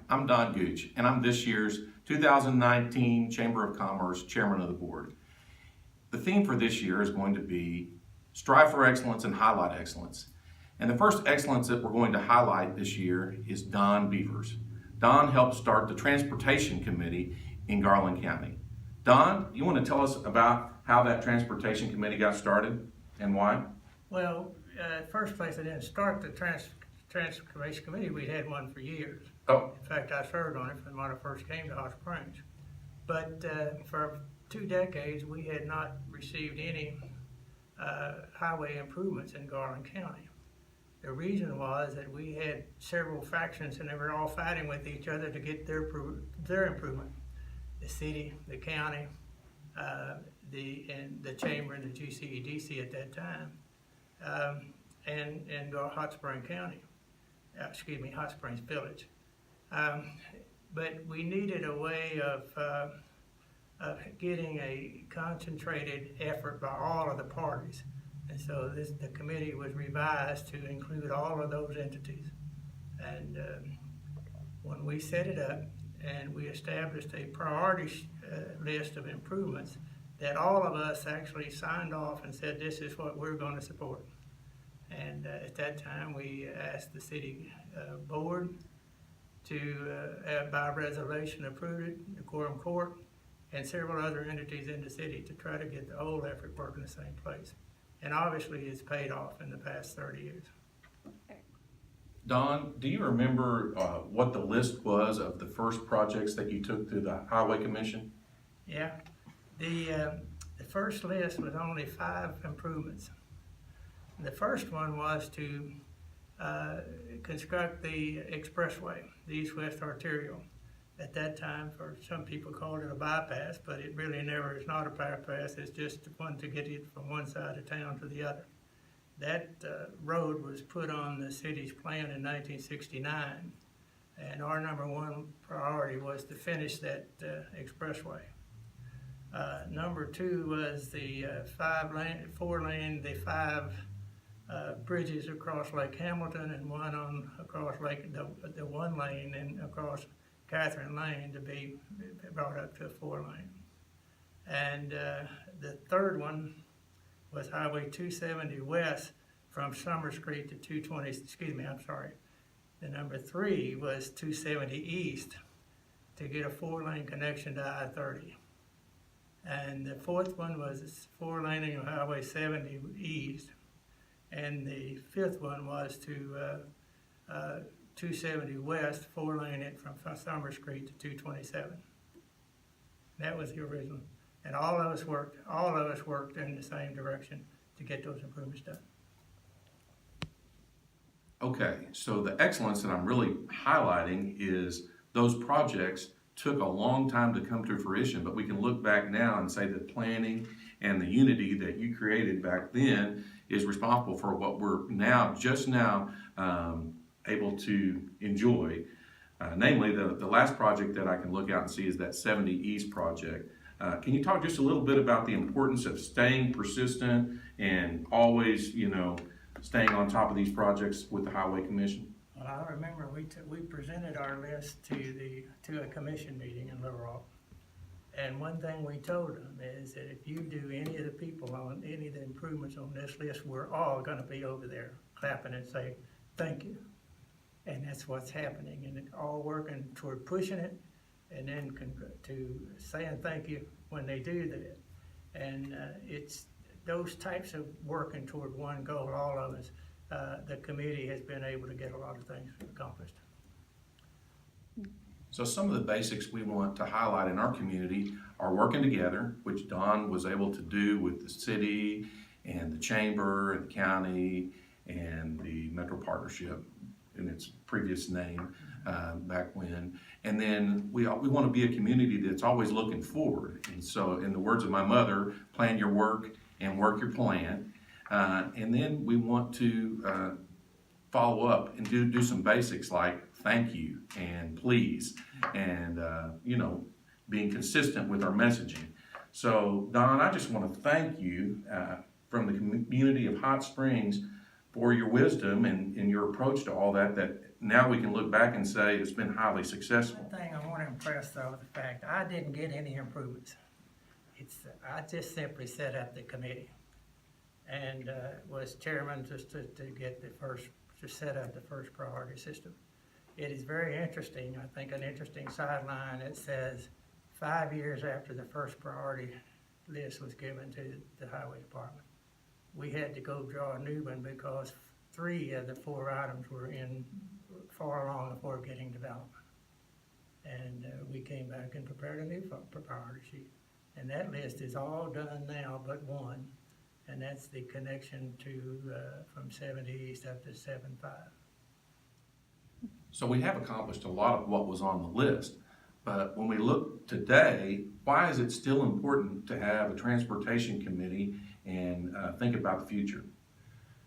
I'm Don Gooch, and I'm this year's 2019 Chamber of Commerce Chairman of the Board. The theme for this year is going to be Strive for Excellence and Highlight Excellence. And the first excellence that we're going to highlight this year is Don Beavers. Don helped start the Transportation Committee in Garland County. Don, you want to tell us about how that Transportation Committee got started and why? Well, first place, I didn't start the Transportation Committee. We'd had one for years. Oh. In fact, I served on it from when I first came to Hot Springs. But for 2 decades, we had not received any highway improvements in Garland County. The reason was that we had several factions and they were all fighting with each other to get their improvement. The city, the county, the chamber and the GCEDC at that time, and Hot Springs County, Hot Springs Village. But we needed a way of getting a concentrated effort by all of the parties. And so the committee was revised to include all of those entities. And when we set it up and we established a priority list of improvements, that all of us actually signed off and said, this is what we're going to support. And at that time, we asked the city board to, by resolution, approve it, the quorum court, and several other entities in the city to try to get the whole effort working the same place. And obviously, it's paid off in the past 30 years. Don, do you remember what the list was of the first projects that you took through the Highway Commission? Yeah, the first list was only 5 improvements. The first one was to construct the expressway, the east-west arterial. At that time, for some people called it a bypass, but it really never is not a bypass. It's just one to get it from one side of town to the other. That road was put on the city's plan in 1969, and our #1 priority was to finish that expressway. Number 2 was the 4-lane, the 5 bridges across Lake Hamilton, and one across Lake, the 1 lane and across Catherine Lane to be brought up to a 4-lane. And the third one was Highway 270 West from Summer Street to 220, The number 3 was 270 East to get a 4-lane connection to I-30. And the 4th one was 4-laning of Highway 70 East. And the 5th one was to 270 West, 4-lane it from Summer Street to 227. That was the original. And all of us worked in the same direction to get those improvements done. Okay, so the excellence that I'm really highlighting is those projects took a long time to come to fruition, but we can look back now and say that planning and the unity that you created back then is responsible for what we're just now able to enjoy. Namely, the last project that I can look out and see is that 70 East project. Can you talk just a little bit about the importance of staying persistent and always, staying on top of these projects with the Highway Commission? Well, I remember we presented our list to a commission meeting in Little Rock. And one thing we told them is that if you do any of the people on any of the improvements on this list, we're all going to be over there clapping and say, thank you. And that's what's happening, and it's all working toward pushing it, and then to saying thank you when they do that. And it's those types of working toward one goal, all of us, the committee has been able to get a lot of things accomplished. So some of the basics we want to highlight in our community are working together, which Don was able to do with the city and the chamber and the county and the Metro Partnership in its previous name back when. And then we want to be a community that's always looking forward. And so in the words of my mother, plan your work and work your plan. And then we want to follow up and do some basics like thank you and please and being consistent with our messaging. So Don, I just want to thank you from the community of Hot Springs for your wisdom and your approach to all that, that now we can look back and say it's been highly successful. One thing I want to impress though, the fact I didn't get any improvements. I just simply set up the committee and was chairman just to get to set up the first priority system. It is very interesting, I think an interesting sideline that says 5 years after the first priority list was given to the highway department, we had to go draw a new one because 3 of the 4 items were far along before getting development. And we came back and prepared a new priority sheet. And that list is all done now but one, and that's the connection to from 70 East up to 75. So we have accomplished a lot of what was on the list, but when we look today, why is it still important to have a transportation committee and think about the future?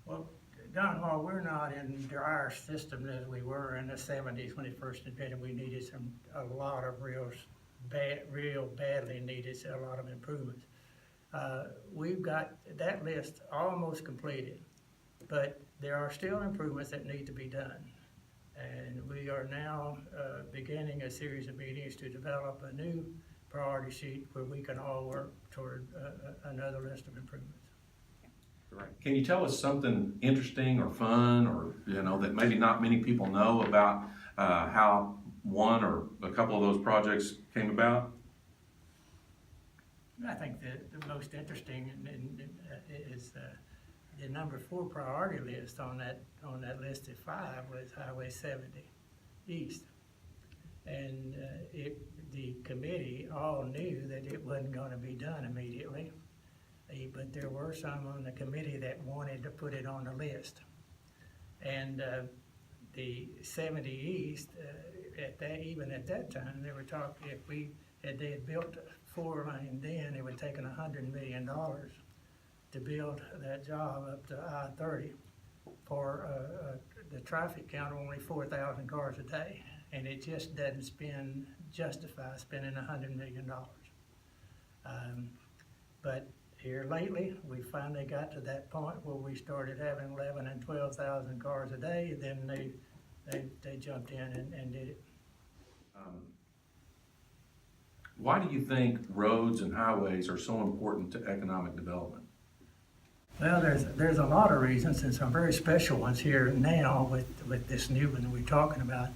Well, Don Hall, we're not in dire system as we were in the 70s when it first invented. We needed a lot of real badly needed a lot of improvements. We've got that list almost completed, but there are still improvements that need to be done. And we are now beginning a series of meetings to develop a new priority sheet where we can all work toward another list of improvements. Right. Can you tell us something interesting or fun or, that maybe not many people know about how one or a couple of those projects came about? I think the most interesting is the number 4 priority list on that list of 5 was Highway 70 East. And the committee all knew that it wasn't going to be done immediately, but there were some on the committee that wanted to put it on the list. And the 70 East, even at that time, they were talking, if they had built 4-lane then, it would have taken $100 million to build that job up to I-30 for the traffic count of only 4,000 cars a day. And it just doesn't justify spending $100 million. But here lately, we finally got to that point where we started having 11 and 12,000 cars a day. Then they jumped in and did it. Why do you think roads and highways are so important to economic development? Well, there's a lot of reasons, and some very special ones here now with this new one that we're talking about.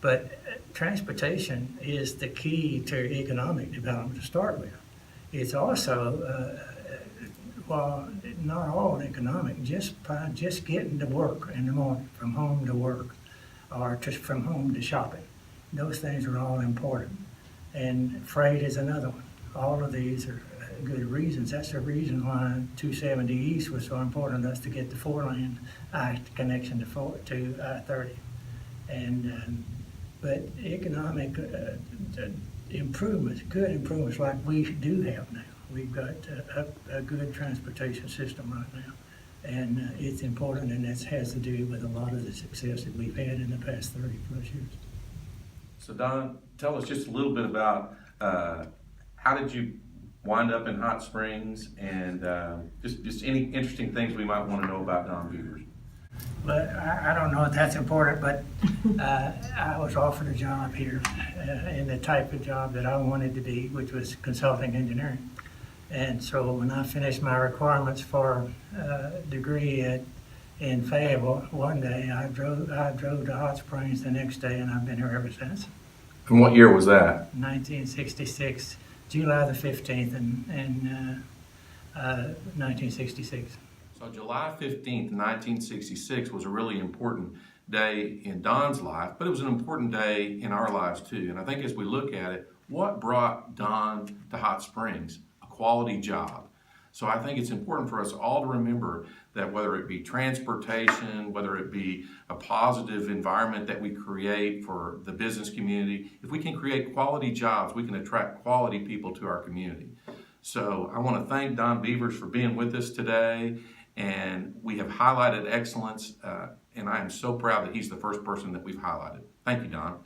But transportation is the key to economic development to start with. It's also, while not all economic, just getting to work in the morning, from home to work, or from home to shopping. Those things are all important. And freight is another one. All of these are good reasons. That's the reason why 270 East was so important to us to get the 4-lane connection to I-30. And but economic improvements, good improvements like we do have now. We've got a good transportation system right now, and it's important, and that has to do with a lot of the success that we've had in the past 30+ years. So Don, tell us just a little bit about how did you wind up in Hot Springs, and just any interesting things we might want to know about Don Beavers. But I don't know if that's important, but I was offered a job here in the type of job that I wanted to be, which was consulting engineering. And so when I finished my requirements for a degree in Fayetteville, one day I drove to Hot Springs the next day, and I've been here ever since. And what year was that? 1966, July the 15th, in 1966. So July 15th, 1966 was a really important day in Don's life, but it was an important day in our lives too. And I think as we look at it, what brought Don to Hot Springs? A quality job. So I think it's important for us all to remember that whether it be transportation, whether it be a positive environment that we create for the business community, if we can create quality jobs, we can attract quality people to our community. So I want to thank Don Beavers for being with us today. And we have highlighted excellence, and I am so proud that he's the first person that we've highlighted. Thank you, Don.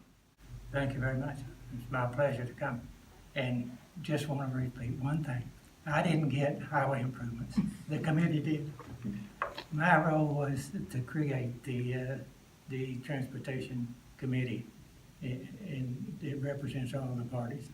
Thank you very much. It's my pleasure to come. And just want to repeat one thing. I didn't get highway improvements. The committee did. My role was to create the transportation committee, and it represents all the parties.